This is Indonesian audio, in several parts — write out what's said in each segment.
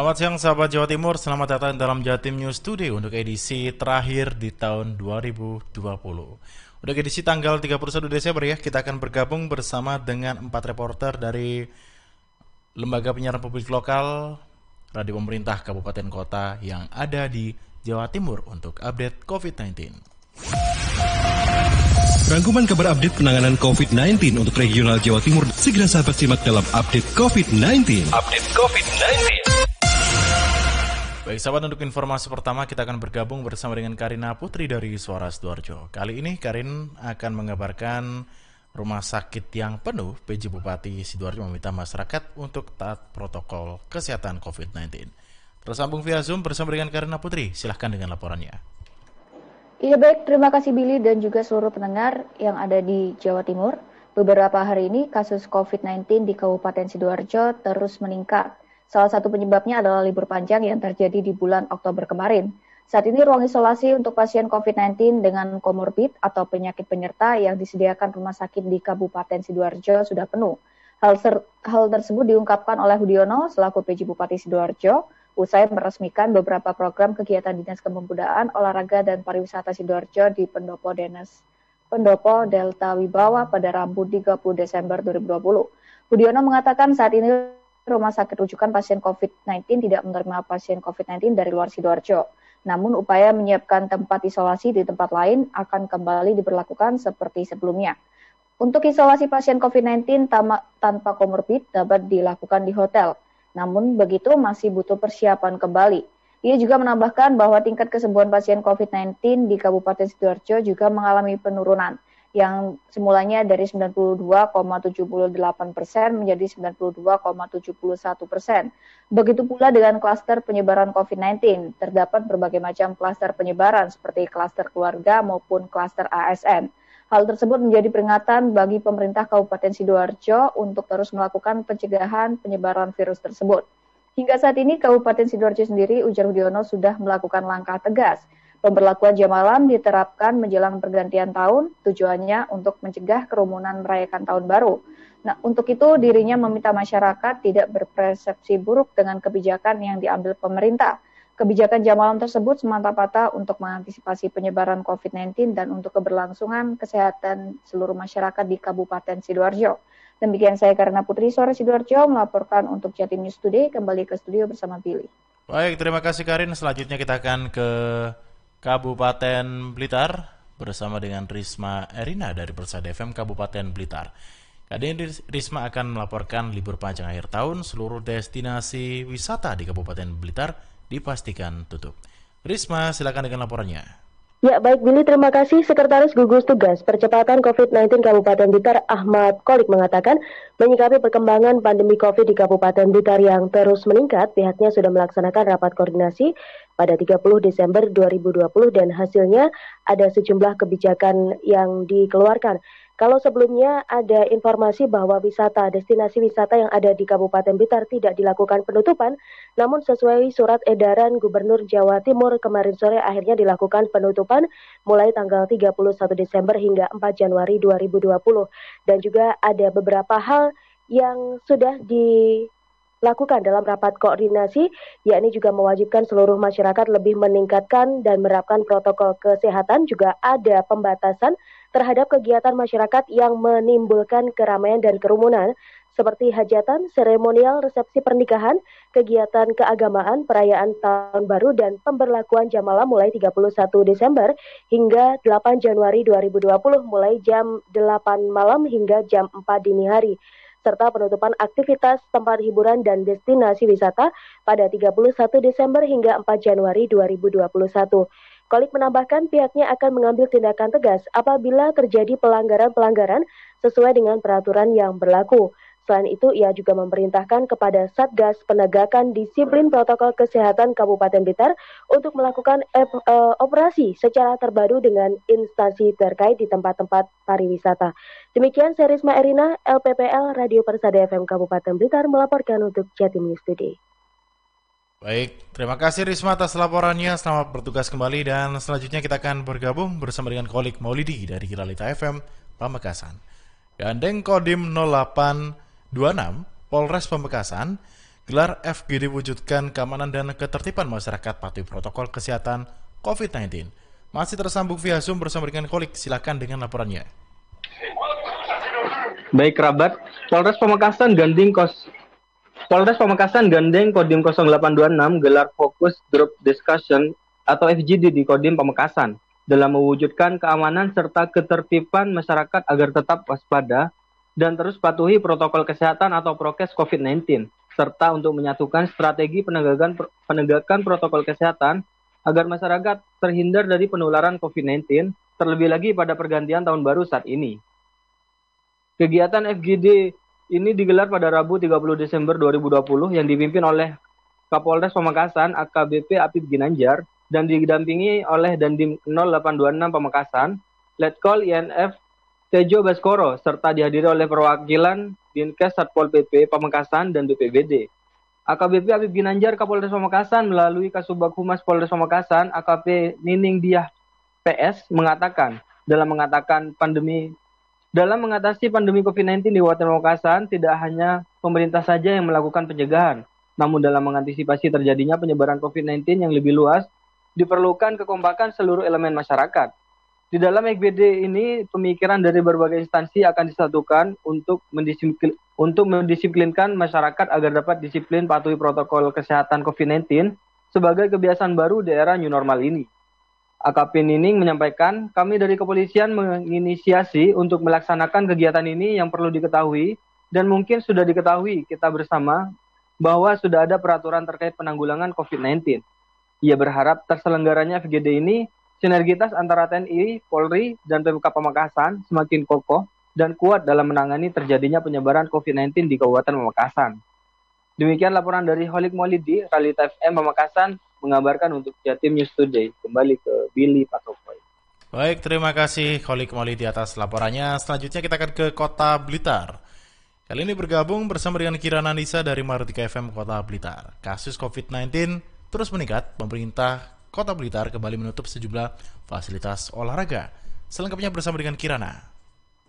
Selamat siang sahabat Jawa Timur, selamat datang dalam Jatim News Today untuk edisi terakhir di tahun 2020. Untuk edisi tanggal 31 Desember ya, kita akan bergabung bersama dengan 4 reporter dari Lembaga Penyiaran Publik Lokal, Radio Pemerintah Kabupaten Kota yang ada di Jawa Timur untuk update COVID-19. Rangkuman kabar update penanganan COVID-19 untuk regional Jawa Timur segera sahabat simak dalam update COVID-19. Baik sahabat, untuk informasi pertama kita akan bergabung bersama dengan Karina Putri dari Suara Sidoarjo. Kali ini Karin akan mengabarkan rumah sakit yang penuh. PJ Bupati Sidoarjo meminta masyarakat untuk taat protokol kesehatan COVID-19. Tersambung via Zoom bersama dengan Karina Putri, silahkan dengan laporannya. Iya baik, terima kasih Billy dan juga seluruh pendengar yang ada di Jawa Timur. Beberapa hari ini kasus COVID-19 di Kabupaten Sidoarjo terus meningkat. Salah satu penyebabnya adalah libur panjang yang terjadi di bulan Oktober kemarin. Saat ini ruang isolasi untuk pasien COVID-19 dengan komorbid atau penyakit penyerta yang disediakan rumah sakit di Kabupaten Sidoarjo sudah penuh. Hal tersebut diungkapkan oleh Hudiono selaku PJ Bupati Sidoarjo usai meresmikan beberapa program kegiatan Dinas Kepemudaan, Olahraga dan Pariwisata Sidoarjo di Pendopo Delta Wibawa pada Rabu 30 Desember 2020. Hudiono mengatakan saat ini rumah sakit rujukan pasien COVID-19 tidak menerima pasien COVID-19 dari luar Sidoarjo. Namun upaya menyiapkan tempat isolasi di tempat lain akan kembali diberlakukan seperti sebelumnya. Untuk isolasi pasien COVID-19 tanpa komorbid dapat dilakukan di hotel. Namun begitu masih butuh persiapan kembali. Ia juga menambahkan bahwa tingkat kesembuhan pasien COVID-19 di Kabupaten Sidoarjo juga mengalami penurunan, yang semulanya dari 92,78% menjadi 92,71%. Begitu pula dengan klaster penyebaran COVID-19, terdapat berbagai macam klaster penyebaran seperti klaster keluarga maupun klaster ASN. Hal tersebut menjadi peringatan bagi pemerintah Kabupaten Sidoarjo untuk terus melakukan pencegahan penyebaran virus tersebut. Hingga saat ini Kabupaten Sidoarjo sendiri, ujar Hudiono, sudah melakukan langkah tegas. Pemberlakuan jam malam diterapkan menjelang pergantian tahun, tujuannya untuk mencegah kerumunan merayakan tahun baru. Nah, untuk itu dirinya meminta masyarakat tidak berpersepsi buruk dengan kebijakan yang diambil pemerintah. Kebijakan jam malam tersebut semata-mata untuk mengantisipasi penyebaran COVID-19 dan untuk keberlangsungan kesehatan seluruh masyarakat di Kabupaten Sidoarjo. Demikian saya Karina Putri, Suara Sidoarjo, melaporkan untuk Jatim News Today, kembali ke studio bersama Billy. Baik, terima kasih Karin. Selanjutnya kita akan ke Kabupaten Blitar bersama dengan Risma Erina dari Persada FM Kabupaten Blitar. Kali ini Risma akan melaporkan libur panjang akhir tahun, seluruh destinasi wisata di Kabupaten Blitar dipastikan tutup. Risma, silakan dengan laporannya. Ya, baik Billy, terima kasih. Sekretaris Gugus Tugas Percepatan COVID-19 Kabupaten Blitar Ahmad Kolik mengatakan, menyikapi perkembangan pandemi COVID di Kabupaten Blitar yang terus meningkat, pihaknya sudah melaksanakan rapat koordinasi pada 30 Desember 2020 dan hasilnya ada sejumlah kebijakan yang dikeluarkan. Kalau sebelumnya ada informasi bahwa destinasi wisata yang ada di Kabupaten Blitar tidak dilakukan penutupan, namun sesuai surat edaran Gubernur Jawa Timur kemarin sore akhirnya dilakukan penutupan mulai tanggal 31 Desember hingga 4 Januari 2020. Dan juga ada beberapa hal yang sudah dilakukan dalam rapat koordinasi, yakni juga mewajibkan seluruh masyarakat lebih meningkatkan dan menerapkan protokol kesehatan, juga ada pembatasan terhadap kegiatan masyarakat yang menimbulkan keramaian dan kerumunan, seperti hajatan, seremonial, resepsi pernikahan, kegiatan keagamaan, perayaan tahun baru, dan pemberlakuan jam malam mulai 31 Desember hingga 8 Januari 2020 mulai jam 8 malam hingga jam 4 dini hari, serta penutupan aktivitas tempat hiburan dan destinasi wisata pada 31 Desember hingga 4 Januari 2021. Kolik menambahkan pihaknya akan mengambil tindakan tegas apabila terjadi pelanggaran-pelanggaran sesuai dengan peraturan yang berlaku. Selain itu, ia juga memerintahkan kepada Satgas Penegakan Disiplin Protokol Kesehatan Kabupaten Blitar untuk melakukan operasi secara terbaru dengan instansi terkait di tempat-tempat pariwisata. Demikian saya Risma Erina, LPPL Radio Persada FM Kabupaten Blitar melaporkan untuk Jatim News Today. Baik, terima kasih Risma atas laporannya. Selamat bertugas kembali dan selanjutnya kita akan bergabung bersama dengan Kolik Maulidi dari Kiralita FM Pamekasan. Gandeng Kodim 0826 Polres Pamekasan Gelar FGD wujudkan keamanan dan ketertiban masyarakat patuhi protokol kesehatan COVID-19. Masih tersambung via Zoom bersama dengan Kolik. Silakan dengan laporannya. Baik kerabat, Polres Pamekasan gandeng Kodim 0826 gelar Fokus Group Discussion atau FGD di Kodim Pamekasan dalam mewujudkan keamanan serta ketertiban masyarakat agar tetap waspada dan terus patuhi protokol kesehatan atau prokes COVID-19, serta untuk menyatukan strategi penegakan protokol kesehatan agar masyarakat terhindar dari penularan COVID-19, terlebih lagi pada pergantian tahun baru saat ini. Kegiatan FGD ini digelar pada Rabu 30 Desember 2020 yang dipimpin oleh Kapolres Pamekasan AKBP Apip Ginanjar dan didampingi oleh Dandim 0826 Pamekasan, Letkol INF Tejo Baskoro, serta dihadiri oleh perwakilan Dinkes Satpol PP Pamekasan dan BPBD. AKBP Apip Ginanjar Kapolres Pamekasan melalui Kasubag Humas Polres Pamekasan AKP Nining Diah PS mengatakan dalam mengatasi pandemi COVID-19 di Kabupaten Pamekasan tidak hanya pemerintah saja yang melakukan pencegahan, namun dalam mengantisipasi terjadinya penyebaran COVID-19 yang lebih luas diperlukan kekompakan seluruh elemen masyarakat. Di dalam FGD ini, pemikiran dari berbagai instansi akan disatukan untuk mendisiplinkan masyarakat agar dapat disiplin patuhi protokol kesehatan COVID-19 sebagai kebiasaan baru di era new normal ini. AKP Nining menyampaikan, kami dari kepolisian menginisiasi untuk melaksanakan kegiatan ini yang perlu diketahui dan mungkin sudah diketahui kita bersama bahwa sudah ada peraturan terkait penanggulangan COVID-19. Ia berharap terselenggaranya FGD ini sinergitas antara TNI, Polri, dan PMK Pamekasan semakin kokoh dan kuat dalam menangani terjadinya penyebaran COVID-19 di Kabupaten Pamekasan. Demikian laporan dari Holik Maulidi, Realita FM Pamekasan, mengabarkan untuk Jatim News Today. Kembali ke Billy Patokoy. Baik, terima kasih Holik Maulidi atas laporannya. Selanjutnya kita akan ke Kota Blitar. Kali ini bergabung bersama dengan Kirana Nisa dari Mardika FM Kota Blitar. Kasus COVID-19 terus meningkat, pemerintah Kota Blitar kembali menutup sejumlah fasilitas olahraga. Selengkapnya bersama dengan Kirana.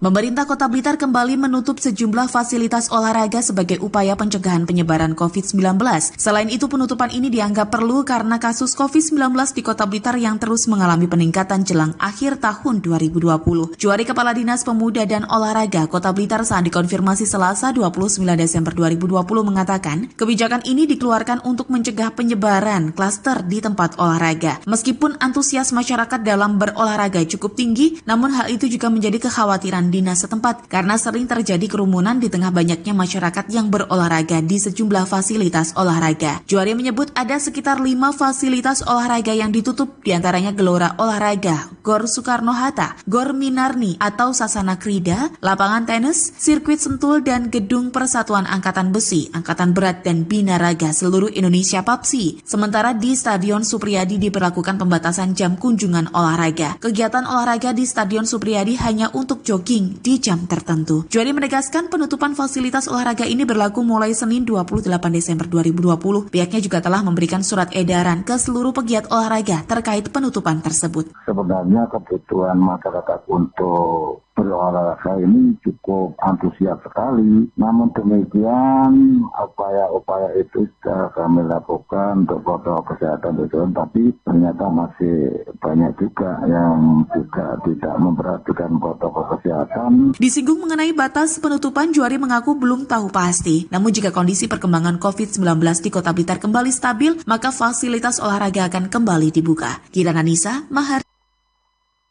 Pemerintah Kota Blitar kembali menutup sejumlah fasilitas olahraga sebagai upaya pencegahan penyebaran COVID-19. Selain itu, penutupan ini dianggap perlu karena kasus COVID-19 di Kota Blitar yang terus mengalami peningkatan jelang akhir tahun 2020. Juari Kepala Dinas Pemuda dan Olahraga Kota Blitar saat dikonfirmasi Selasa 29 Desember 2020 mengatakan, kebijakan ini dikeluarkan untuk mencegah penyebaran klaster di tempat olahraga. Meskipun antusias masyarakat dalam berolahraga cukup tinggi, namun hal itu juga menjadi kekhawatiran dinas setempat karena sering terjadi kerumunan di tengah banyaknya masyarakat yang berolahraga di sejumlah fasilitas olahraga. Juari menyebut ada sekitar 5 fasilitas olahraga yang ditutup, diantaranya Gelora Olahraga, Gor Soekarno-Hatta, Gor Minarni atau Sasana Krida, lapangan tenis, sirkuit Sentul, dan Gedung Persatuan Angkatan Besi, Angkatan Berat, dan Binaraga seluruh Indonesia PAPSI. Sementara di Stadion Supriyadi diberlakukan pembatasan jam kunjungan olahraga. Kegiatan olahraga di Stadion Supriyadi hanya untuk jogging di jam tertentu. Juari menegaskan penutupan fasilitas olahraga ini berlaku mulai Senin 28 Desember 2020. Pihaknya juga telah memberikan surat edaran ke seluruh pegiat olahraga terkait penutupan tersebut. Sebenarnya kebutuhan masyarakat untuk berolahraga ini cukup antusias sekali. Namun demikian, upaya-upaya itu sudah kami lakukan untuk protokol kesehatan itu, tapi ternyata masih banyak juga yang juga tidak memperhatikan protokol kesehatan. Disinggung mengenai batas penutupan, Juari mengaku belum tahu pasti. Namun jika kondisi perkembangan COVID-19 di Kota Blitar kembali stabil, maka fasilitas olahraga akan kembali dibuka. Kirana Nisa, Mahar.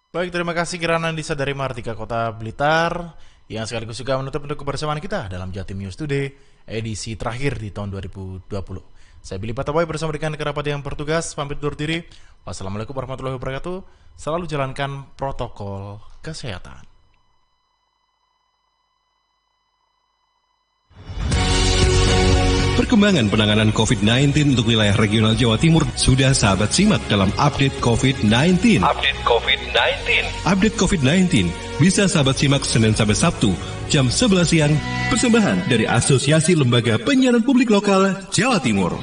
Baik, terima kasih Kirana Nisa dari Mardika Kota Blitar yang sekaligus juga menutup untuk kebersamaan kita dalam Jatim News Today edisi terakhir di tahun 2020. Saya Billy Patokoy bersama dengan kerabat yang bertugas pamit undur diri. Wassalamualaikum warahmatullahi wabarakatuh. Selalu jalankan protokol kesehatan. Perkembangan penanganan COVID-19 untuk wilayah regional Jawa Timur sudah sahabat simak dalam update COVID-19. Update COVID-19 bisa sahabat simak Senin sampai Sabtu jam 11 siang. Persembahan dari Asosiasi Lembaga Penyiaran Publik Lokal Jawa Timur.